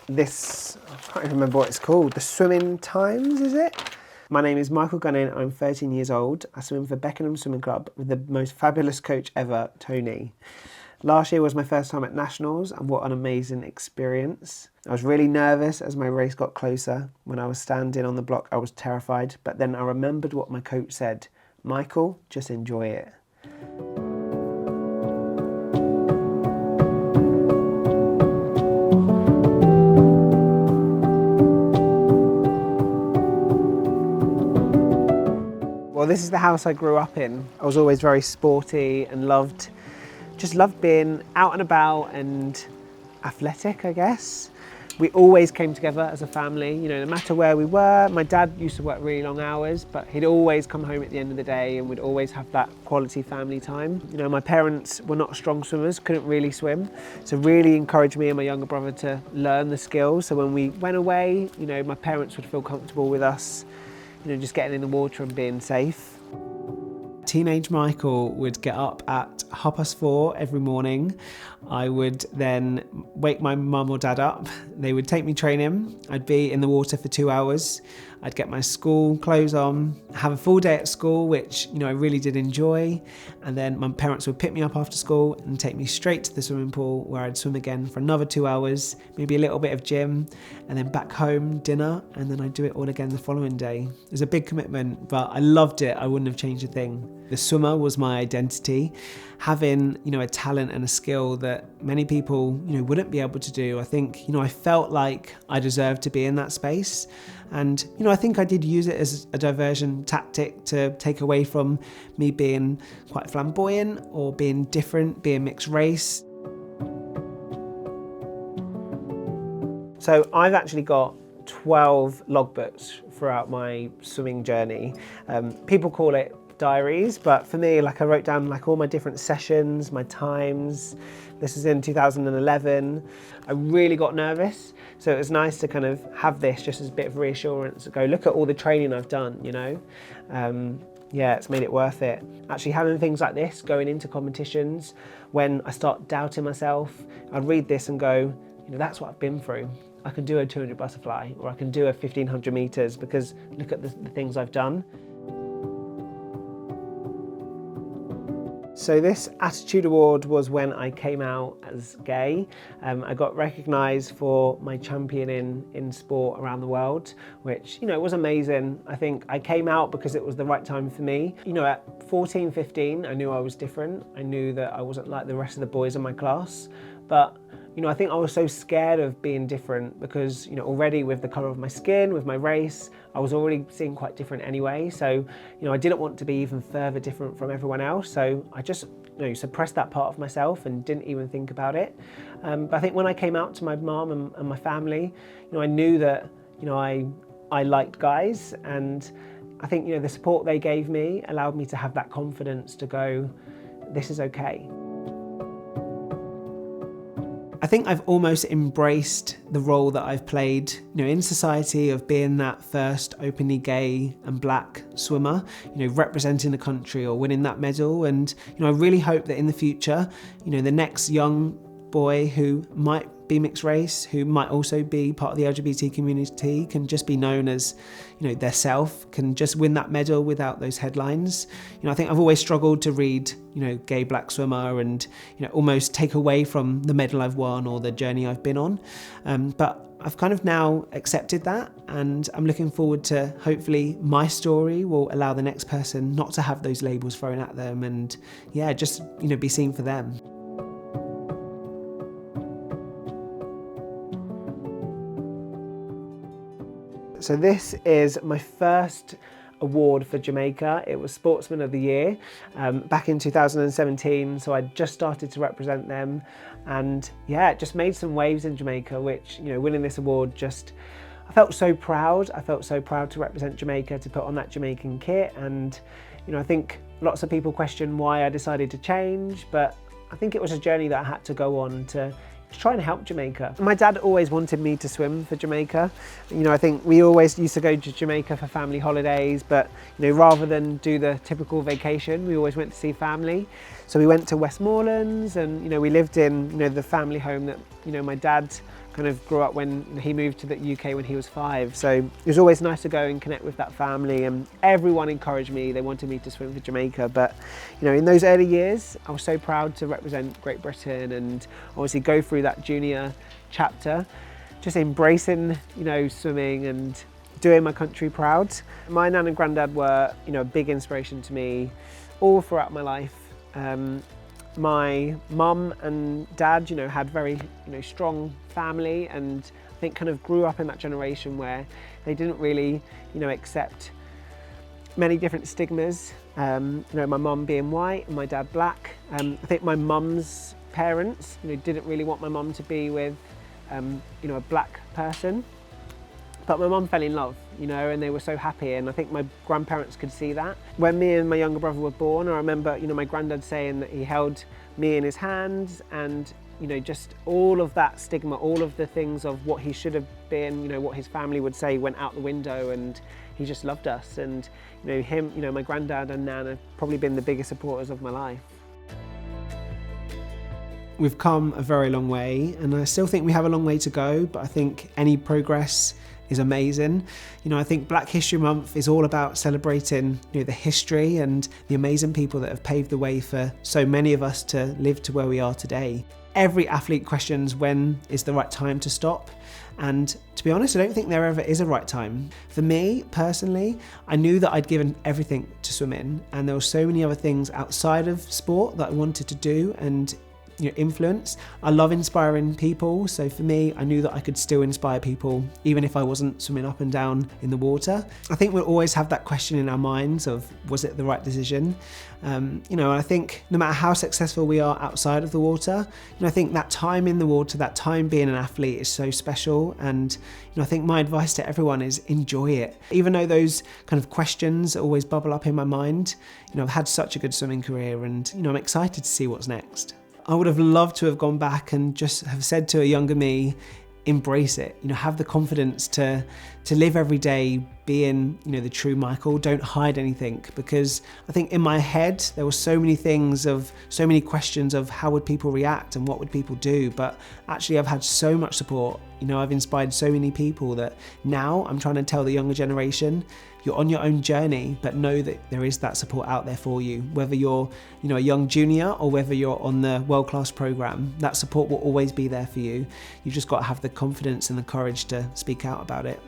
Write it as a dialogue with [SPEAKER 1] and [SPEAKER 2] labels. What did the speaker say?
[SPEAKER 1] this, I can't even remember what it's called, the Swimming Times, is it? My name is Michael Gunning, I'm 13 years old. I swim for Beckenham Swimming Club with the most fabulous coach ever, Tony. Last year was my first time at Nationals, and what an amazing experience. I was really nervous as my race got closer. When I was standing on the block, I was terrified, but then I remembered what my coach said. Michael, just enjoy it. Well, this is the house I grew up in. I was always very sporty and just loved being out and about and athletic, I guess. We always came together as a family, you know, no matter where we were. My dad used to work really long hours, but he'd always come home at the end of the day and we'd always have that quality family time. You know, my parents were not strong swimmers, couldn't really swim, so really encouraged me and my younger brother to learn the skills. So when we went away, you know, my parents would feel comfortable with us, you know, just getting in the water and being safe. Teenage Michael would get up at 4:30 every morning. I would then wake my mum or dad up. They would take me training. I'd be in the water for 2 hours. I'd get my school clothes on, have a full day at school, which, you know, I really did enjoy. And then my parents would pick me up after school and take me straight to the swimming pool where I'd swim again for another 2 hours, maybe a little bit of gym, and then back home, dinner, and then I'd do it all again the following day. It was a big commitment, but I loved it. I wouldn't have changed a thing. The swimmer was my identity. Having, you know, a talent and a skill that many people, you know, wouldn't be able to do. I think, you know, I felt like I deserved to be in that space. And, you know, I think I did use it as a diversion tactic to take away from me being quite flamboyant or being different, being mixed race. So I've actually got 12 logbooks throughout my swimming journey. People call it diaries, but for me, like, I wrote down like all my different sessions, my times. This is in 2011. I really got nervous, so it was nice to kind of have this just as a bit of reassurance, to go look at all the training I've done, you know. Yeah, it's made it worth it. Actually having things like this going into competitions, when I start doubting myself, I'd read this and go, you know, that's what I've been through. I can do a 200 butterfly, or I can do a 1500 meters, because look at the things I've done. So this Attitude Award was when I came out as gay. I got recognised for my championing in sport around the world, which, you know, was amazing. I think I came out because it was the right time for me. You know, at 14, 15, I knew I was different. I knew that I wasn't like the rest of the boys in my class, but you know, I think I was so scared of being different because, you know, already with the colour of my skin, with my race, I was already seen quite different anyway. So, you know, I didn't want to be even further different from everyone else. So I just, you know, suppressed that part of myself and didn't even think about it. But I think when I came out to my mum and my family, you know, I knew that, you know, I liked guys, and I think, you know, the support they gave me allowed me to have that confidence to go, this is okay. I think I've almost embraced the role that I've played, you know, in society, of being that first openly gay and black swimmer, you know, representing the country or winning that medal. And, you know, I really hope that in the future, you know, the next young boy who might be mixed race, who might also be part of the LGBT community, can just be known as, you know, their self, can just win that medal without those headlines. You know, I think I've always struggled to read, you know, gay black swimmer and, you know, almost take away from the medal I've won or the journey I've been on. But I've kind of now accepted that, and I'm looking forward to, hopefully my story will allow the next person not to have those labels thrown at them, and yeah, just, you know, be seen for them. So this is my first award for Jamaica. It was Sportsman of the Year back in 2017, so I just started to represent them, and yeah, it just made some waves in Jamaica, which, you know, winning this award, just, I felt so proud. I felt so proud to represent Jamaica, to put on that Jamaican kit. And, you know, I think lots of people question why I decided to change, but I think it was a journey that I had to go on to try and help Jamaica. My dad always wanted me to swim for Jamaica. You know, I think we always used to go to Jamaica for family holidays, but, you know, rather than do the typical vacation, we always went to see family. So we went to Westmorelands, and, you know, we lived in, you know, the family home that, you know, my dad kind of grew up when he moved to the UK when he was 5. So it was always nice to go and connect with that family, and everyone encouraged me. They wanted me to swim for Jamaica, but in those early years, I was so proud to represent Great Britain and obviously go through that junior chapter, just embracing, swimming and doing my country proud. My nan and granddad were, a big inspiration to me all throughout my life. My mum and dad, had very, strong family, and I think kind of grew up in that generation where they didn't really, accept many different stigmas. My mum being white and my dad black. I think my mum's parents, didn't really want my mum to be with, a black person. But my mum fell in love, and they were so happy, and I think my grandparents could see that. When me and my younger brother were born, I remember, my granddad saying that he held me in his hands, and, just all of that stigma, all of the things of what he should have been, what his family would say went out the window, and he just loved us. And, my granddad and nan have probably been the biggest supporters of my life. We've come a very long way, and I still think we have a long way to go, but I think any progress is amazing. I think Black History Month is all about celebrating, the history and the amazing people that have paved the way for so many of us to live to where we are today. Every athlete questions when is the right time to stop, and to be honest, I don't think there ever is a right time. For me personally, I knew that I'd given everything to swimming, and there were so many other things outside of sport that I wanted to do and influence. I love inspiring people, so for me, I knew that I could still inspire people even if I wasn't swimming up and down in the water. I think we'll always have that question in our minds of, was it the right decision? I think no matter how successful we are outside of the water, I think that time in the water, that time being an athlete is so special, and I think my advice to everyone is enjoy it. Even though those kind of questions always bubble up in my mind, I've had such a good swimming career, and I'm excited to see what's next. I would have loved to have gone back and just have said to a younger me, embrace it, have the confidence to live every day being, the true Michael. Don't hide anything, because I think in my head there were so many questions of how would people react and what would people do, but actually I've had so much support. I've inspired so many people that now I'm trying to tell the younger generation, you're on your own journey, but know that there is that support out there for you. Whether you're, a young junior or whether you're on the world-class program, that support will always be there for you. You've just got to have the confidence and the courage to speak out about it.